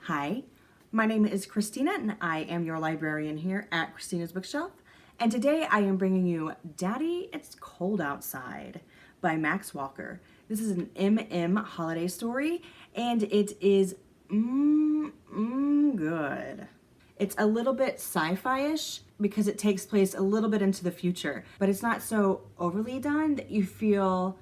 Hi, my name is Christina and I am your librarian here at Christina's Bookshelf. And today I am bringing you Daddy, It's Cold Outside by Max Walker. This is an MM holiday story and it is good. It's a little bit sci-fi-ish because it takes place a little bit into the future, but it's not so overly done that you feel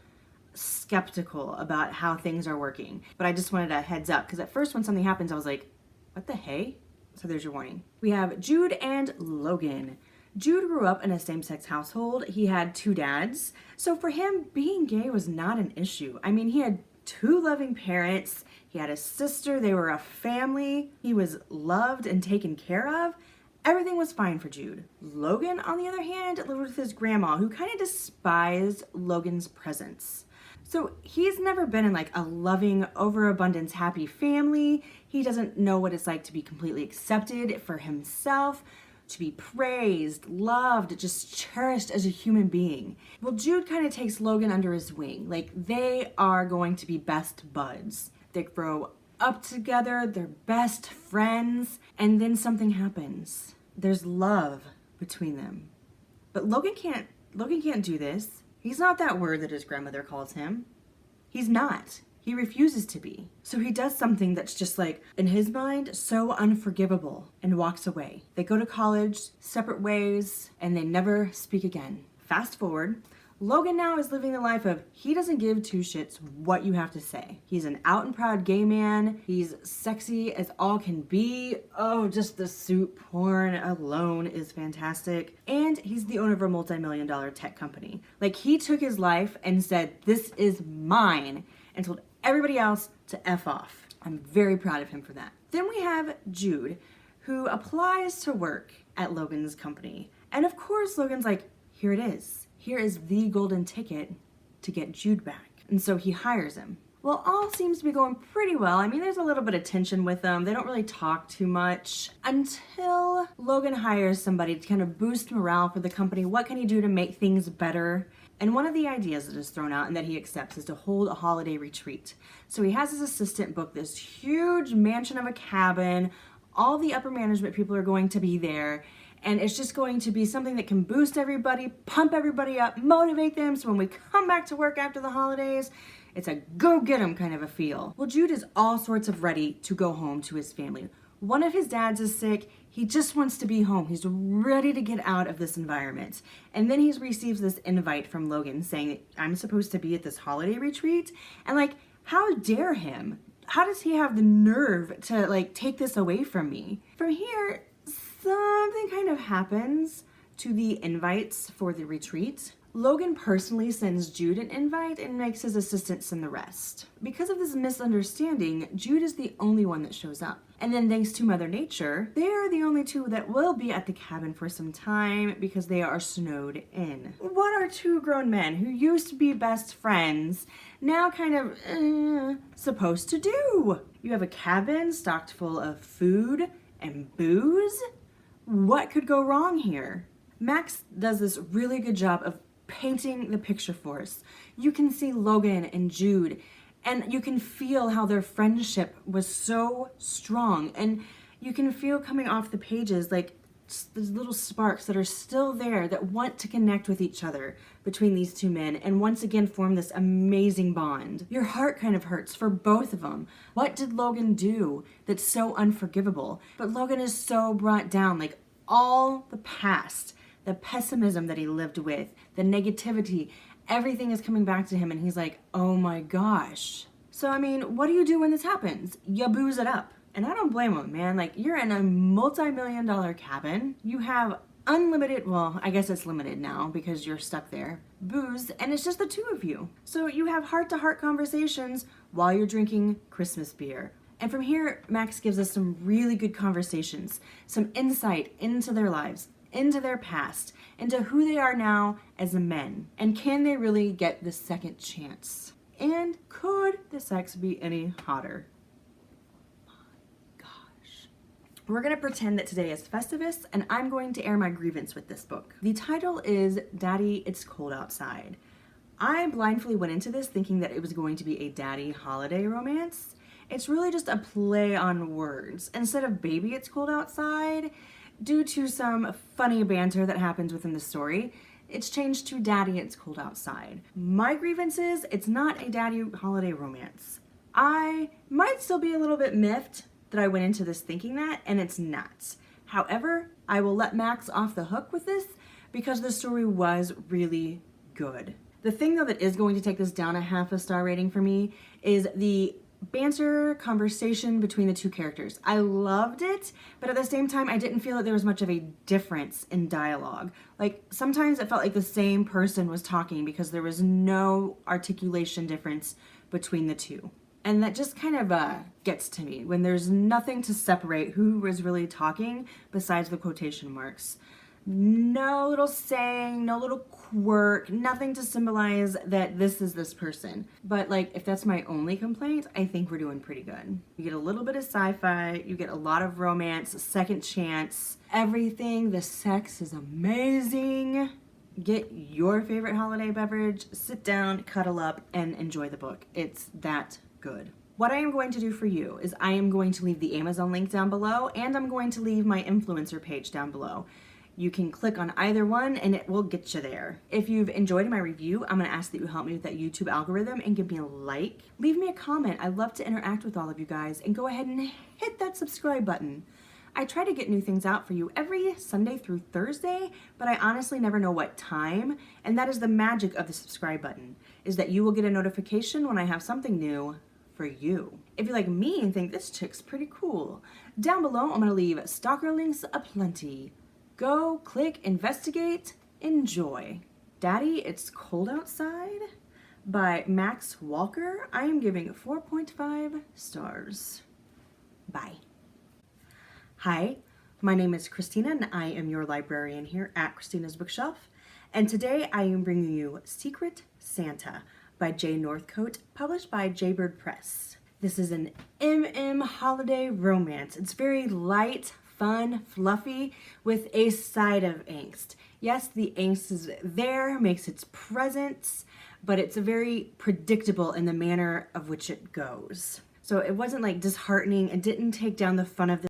skeptical about how things are working. But I just wanted a heads up because at first when something happens I was like, what the hey? So there's your warning. We have Jude and Logan. Jude grew up in a same-sex household. He had two dads. So for him, being gay was not an issue. I mean, he had two loving parents. He had a sister. They were a family. He was loved and taken care of. Everything was fine for Jude. Logan, on the other hand, lived with his grandma, who kind of despised Logan's presence. So he's never been in like a loving, overabundance, happy family. He doesn't know what it's like to be completely accepted for himself, to be praised, loved, just cherished as a human being. Well, Jude kind of takes Logan under his wing. Like, they are going to be best buds. They grow up together, they're best friends, and then something happens. There's love between them. But Logan can't do this. He's not that word that his grandmother calls him. He's not. He refuses to be. So he does something that's just like, in his mind, so unforgivable and walks away. They go to college, separate ways, and they never speak again. Fast forward, Logan now is living the life of he doesn't give two shits what you have to say. He's an out and proud gay man. He's sexy as all can be. Oh, just the suit porn alone is fantastic. And he's the owner of a multi-million-dollar tech company. Like, he took his life and said, this is mine, and told everybody else to F off. I'm very proud of him for that. Then we have Jude, who applies to work at Logan's company. And of course, Logan's like, here it is. Here is the golden ticket to get Jude back. And so he hires him. Well, all seems to be going pretty well. I mean, there's a little bit of tension with them. They don't really talk too much until Logan hires somebody to kind of boost morale for the company. What can he do to make things better? And one of the ideas that is thrown out and that he accepts is to hold a holiday retreat. So he has his assistant book this huge mansion of a cabin. All the upper management people are going to be there. And it's just going to be something that can boost everybody, pump everybody up, motivate them. So when we come back to work after the holidays, it's a go get 'em kind of a feel. Well, Jude is all sorts of ready to go home to his family. One of his dads is sick. He just wants to be home. He's ready to get out of this environment. And then he receives this invite from Logan saying, I'm supposed to be at this holiday retreat. And like, how dare him? How does he have the nerve to like take this away from me? From here, something kind of happens to the invites for the retreat. Logan personally sends Jude an invite and makes his assistant send the rest. Because of this misunderstanding, Jude is the only one that shows up. And then thanks to Mother Nature, they are the only two that will be at the cabin for some time because they are snowed in. What are two grown men who used to be best friends now kind of supposed to do? You have a cabin stocked full of food and booze? What could go wrong here? Max does this really good job of painting the picture for us. You can see Logan and Jude, and you can feel how their friendship was so strong, and you can feel coming off the pages like these little sparks that are still there that want to connect with each other between these two men and once again form this amazing bond. Your heart kind of hurts for both of them. What did Logan do that's so unforgivable? But Logan is so brought down, like all the past, the pessimism that he lived with, the negativity, everything is coming back to him and he's like, oh my gosh. So I mean, what do you do when this happens? You booze it up. And I don't blame him, man. Like, you're in a multi-million-dollar cabin. You have unlimited, well, I guess it's limited now because you're stuck there, booze, and it's just the two of you. So you have heart-to-heart conversations while you're drinking Christmas beer. And from here, Max gives us some really good conversations, some insight into their lives, into their past, into who they are now as men. And can they really get the second chance? And could the sex be any hotter? We're going to pretend that today is Festivus, and I'm going to air my grievance with this book. The title is Daddy, It's Cold Outside. I blindly went into this thinking that it was going to be a daddy holiday romance, It's really just a play on words. Instead of baby, it's cold outside, due to some funny banter that happens within the story, it's changed to daddy, it's cold outside. My grievance is it's not a daddy holiday romance. I might still be a little bit miffed that I went into this thinking that, and it's not. However, I will let Max off the hook with this because the story was really good. The thing though that is going to take this down a half a star rating for me is the banter conversation between the two characters. I loved it, but at the same time I didn't feel that there was much of a difference in dialogue. Like sometimes it felt like the same person was talking because there was no articulation difference between the two. And that just kind of gets to me when there's nothing to separate who was really talking besides the quotation marks. No little saying, no little quirk, nothing to symbolize that this is this person. But like, if that's my only complaint, I think we're doing pretty good. You get a little bit of sci-fi, you get a lot of romance, second chance, everything. The sex is amazing. Get your favorite holiday beverage, sit down, cuddle up, and enjoy the book. It's that good. What I am going to do for you is I am going to leave the Amazon link down below, and I'm going to leave my influencer page down below. You can click on either one and it will get you there. If you've enjoyed my review, I'm gonna ask that you help me with that YouTube algorithm and give me a like. Leave me a comment. I love to interact with all of you guys, and go ahead and hit that subscribe button. I try to get new things out for you every Sunday through Thursday, but I honestly never know what time, and that is the magic of the subscribe button, is that you will get a notification when I have something new for you. If you're like me and think this chick's pretty cool, down below I'm gonna leave stalker links aplenty. Go, click, investigate, enjoy. Daddy, It's Cold Outside by Max Walker. I am giving 4.5 stars. Bye. Hi, my name is Christina and I am your librarian here at Christina's Bookshelf. And today I am bringing you Secret Santa by Jay Northcote, published by Jaybird Press. This is an holiday romance. It's very light, fun, fluffy, with a side of angst. Yes, the angst is there, makes its presence, but it's very predictable in the manner of which it goes. So it wasn't like disheartening. It didn't take down the fun of the